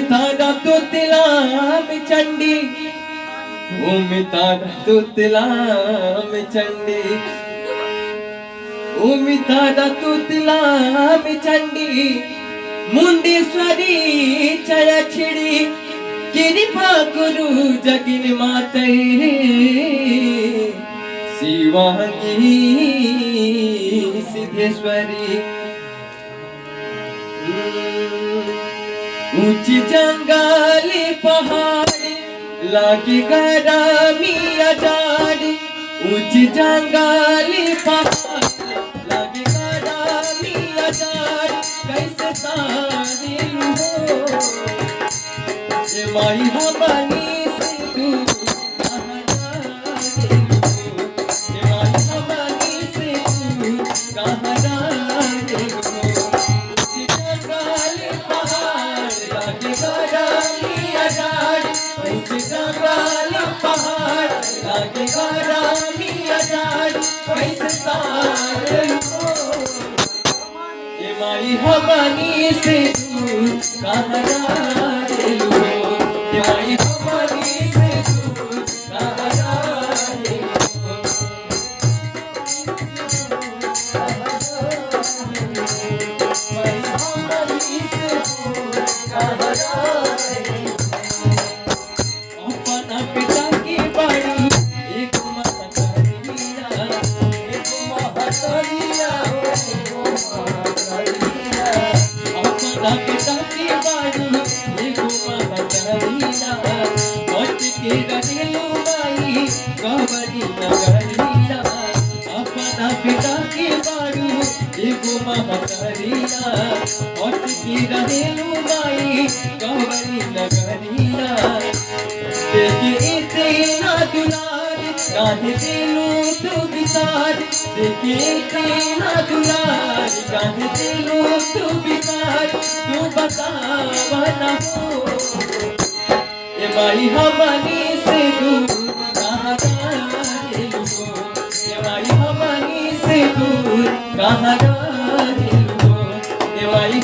तारा तुतलाम चंडी तारा तुतलाम चंडी तारा तुतलाम चंडी मुंडेश्वरी चया छिड़ी कृपा गुरु जगिन माते शिवांगी सिद्धेश्वरी ऊंची जंगली पहाड़ी लागी गरमी अजाड़ी ऊंची जंगली पहाड़ी लागी गरमी अजाड़ी कैसे सारी हो ये माई हमनी से तू कहाँ जाने लो ये माई हमनी से तू कहाँ जाने लो ऊंची जंगली पहाड़ लागी गरमी अजाड़ी ऊंची जंगली पहाड़ लागी गरमी अजाड़ी कैसे सारे हो ये माई हमनी से तू कहाँ जाने लो ये माई हमनी से तू कहाँ जाने लो माई हमनी से तू कहाँ जाने लो अपना पिता की बाड़ी एक महतरिया एक महतरिया अपना पिता की बाड़ी एक महतरिया मत के रहेलू माई गवरी नगरिया अपना पिता की बाड़ी एक महतरिया मत के रहेलू माई गवरी नगरिया देखे इतना दुलार काहे दिलू तू बिसार देखे इतना दुलार काहे दिलू तू बिसार तू बतावना हो ये माई हमनी से दूर कहाँ जाने लो ये माई हमनी से दूर कहाँ जाने लो ये माई